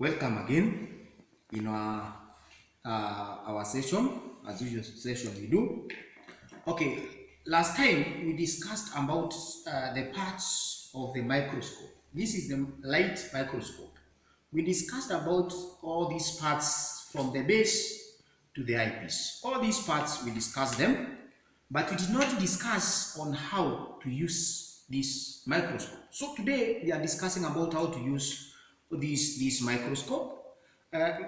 Welcome again in our session, as usual session we do. Okay, last time we discussed about the parts of the microscope. This is the light microscope. We discussed about all these parts from the base to the eyepiece. All these parts, we discussed them, but we did not discuss on how to use this microscope. So today we are discussing about how to use this microscope.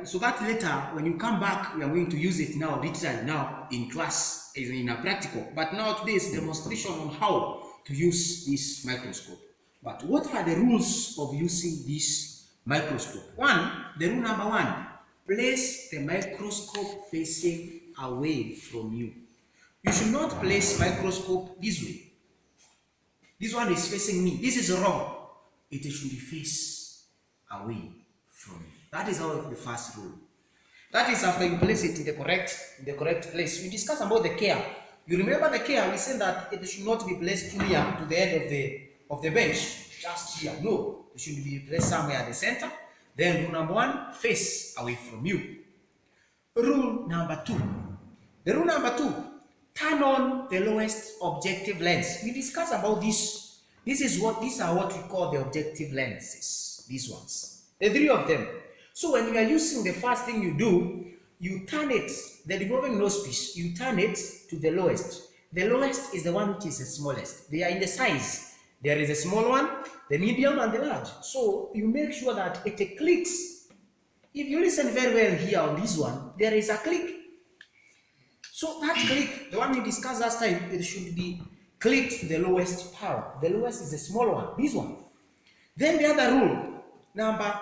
So that later, when you come back, we are going to use it now, literally now in class, in a practical. But now today is demonstration on how to use this microscope. But what are the rules of using this microscope? The rule number one, place the microscope facing away from you. You should not place microscope this way. This one is facing me. This is wrong. It should be face away from you. That is the first rule. That is after you place it in the correct place. We discussed about the care. You remember the care? We said that it should not be placed here to the end of the bench, just here. No, it should be placed somewhere at the center. Then rule number one, face away from you. Rule number two. The rule number two, turn on the lowest objective lens. We discussed about this. These are what we call the objective lenses. These ones, the three of them. So when you are using, the first thing you do, you turn it, the revolving nose piece, you turn it to the lowest. The lowest is the one which is the smallest. They are in the size. There is a small one, the medium, and the large. So you make sure that it clicks. If you listen very well here on this one, there is a click. So that click, the one we discussed last time, it should be clicked to the lowest power. The lowest is the small one, this one. Then the other rule, number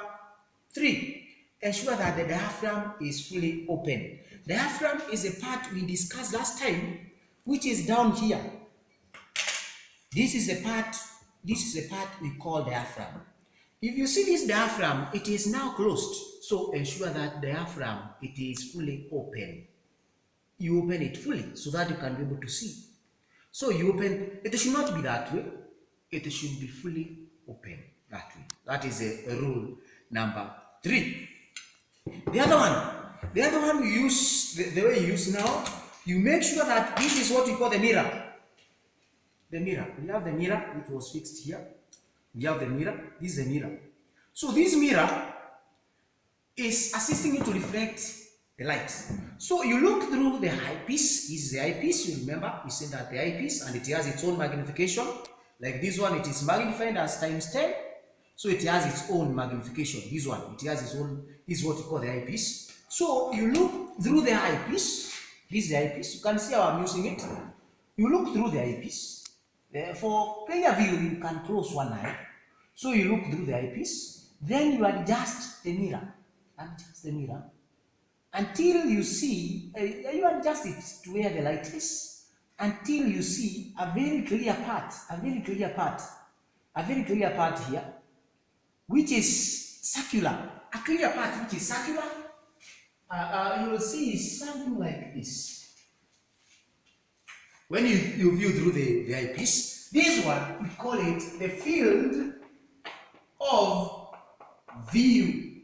three, ensure that the diaphragm is fully open. Diaphragm is a part we discussed last time, which is down here. This is the part we call diaphragm. If you see this diaphragm, it is now closed. So ensure that diaphragm, it is fully open. You open it fully so that you can be able to see. So you open, it should not be that way. It should be fully open that way. That is a rule number three. The other one you use, the way you use now, you make sure that this is what we call the mirror. The mirror. We have the mirror which was fixed here. We have the mirror. This is the mirror. So this mirror is assisting you to reflect the light. So you look through the eyepiece. This is the eyepiece. You remember we said that the eyepiece, and it has its own magnification. Like this one, it is magnified as times 10. So it has its own magnification. This one, it has its own, this is what you call the eyepiece. So you look through the eyepiece. This is the eyepiece. You can see how I'm using it. You look through the eyepiece. For clear view, you can close one eye. So you look through the eyepiece. Then you adjust the mirror. Adjust the mirror. Until you see, you adjust it to where the light is. Until you see a very clear part. A very clear part here, which is circular. A clear part which is circular, you will see something like this. When you view through the eyepiece, this one, we call it the field of view.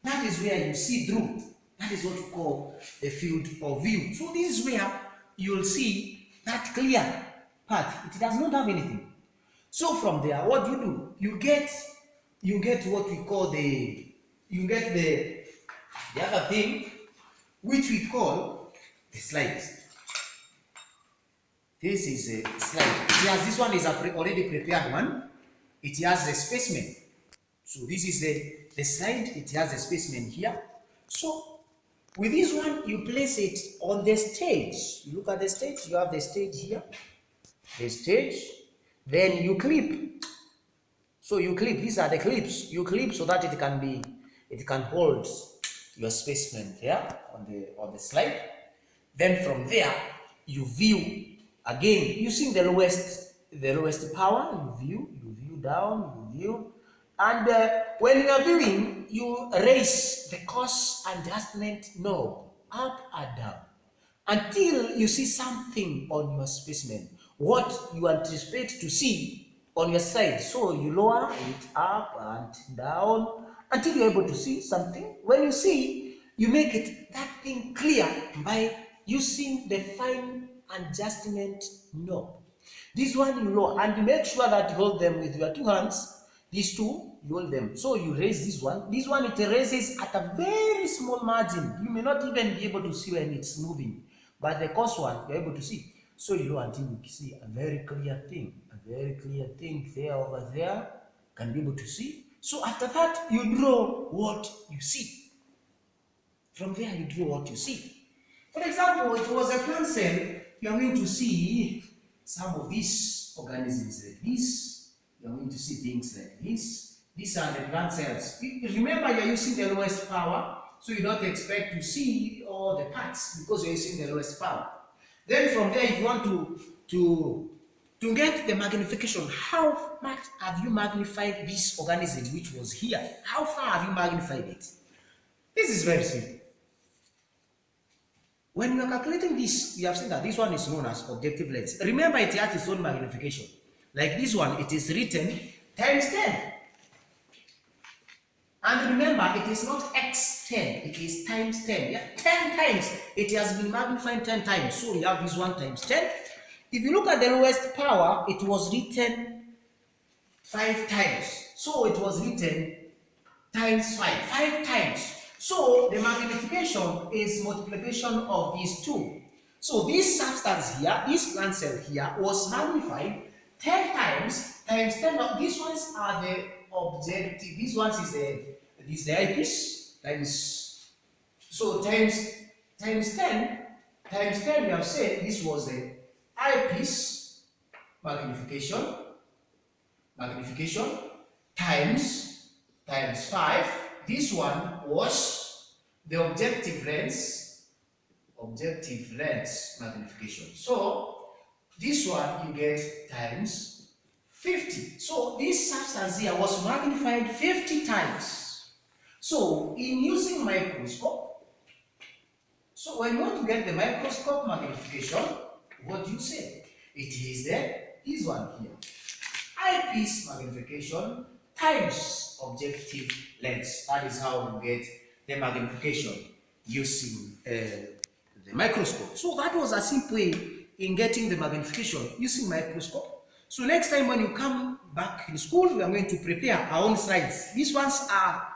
That is where you see through. That is what we call the field of view. So this is where you will see that clear part. It does not have anything. So from there, what do? You get what we call the other thing, which we call the slide. This is a slide. This one is already prepared one. It has a specimen. So this is the slide. It has a specimen here. So with this one, you place it on the stage. You look at the stage. You have the stage here. The stage. Then you clip. So you clip. These are the clips. You clip so that it can hold your specimen there on the slide. Then from there you view again using the lowest power. You view down. You view, and when you are viewing, you raise the coarse adjustment knob up and down until you see something on your specimen, what you anticipate to see on your side. So you lower it up and down until you're able to see something. When you see, you make it that thing clear by using the fine adjustment knob. This one you lower, and you make sure that you hold them with your two hands. These two, you hold them. So you raise this one. This one, it raises at a very small margin. You may not even be able to see when it's moving. But the coarse one, you're able to see. So you lower until you see a very clear thing. A very clear thing there, over there. Can be able to see. So after that, you draw what you see. From there, you draw what you see. For example, if it was a plant cell, you are going to see some of these organisms like this. You are going to see things like this. These are the plant cells. Remember, you are using the lowest power, so you don't expect to see all the parts because you are using the lowest power. Then from there, if you want to get the magnification, how much have you magnified this organism which was here? How far have you magnified it? This is very simple. When you are calculating this, you have seen that this one is known as objective lens. Remember, it has its own magnification. Like this one, it is written times 10. And remember, it is not x10, it is times 10. Yeah? 10 times. It has been magnified 10 times. So we have this one times 10. If you look at the lowest power, it was written 5 times. So it was written times 5. 5 times. So the magnification is multiplication of these two. So this substance here, this plant cell here, was magnified 10 times times 10. Now, these ones are the objective. These ones is the eyepiece times. So times 10 times 10. We have said this was the eyepiece magnification times 5. This one was the objective lens magnification. So this one you get times 50. So this substance here was magnified 50 times. So in using microscope, so when you want to get the microscope magnification, what do you say? It is this one here. Eyepiece magnification times objective lens. That is how you get the magnification using the microscope. So that was a simple way in getting the magnification using microscope. So next time when you come back in school, we are going to prepare our own slides. These ones are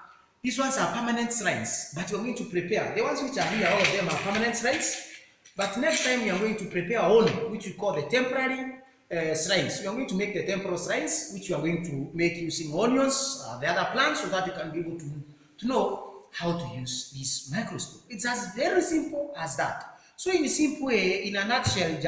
permanent slides, but we are going to prepare the ones which are here. All of them are permanent slides. But next time we are going to prepare our own, which we call the temporary slides. We are going to make the temporal slides, which we are going to make using onions, the other plants, so that you can be able to know how to use this microscope. It's as very simple as that. So in a simple way, in a nutshell, you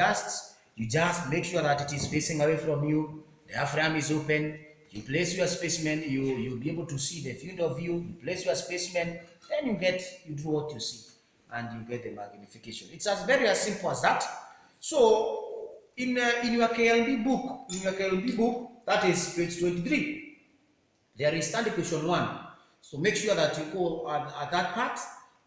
just make sure that it is facing away from you, the diaphragm is open, you place your specimen, you'll be able to see the field of view, you place your specimen, then you do what you see, and you get the magnification. It's as simple as that. So in your KLB book, that is page 23, there is study question 1. So make sure that you go at that part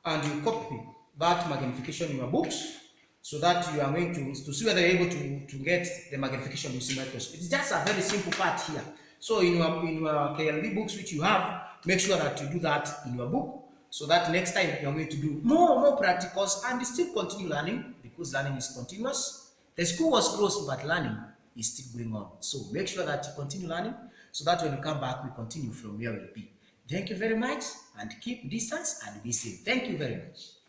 and you copy that magnification in your books, so that you are going to see whether you're able to get the magnification using microscope. It's just a very simple part here. So in your KLB books which you have, make sure that you do that in your book, so that next time you're going to do more practicals and still continue learning, because learning is continuous. The school was closed, but learning is still going on. So make sure that you continue learning, so that when you come back, we continue from where we'll be. Thank you very much, and keep distance and be safe. Thank you very much.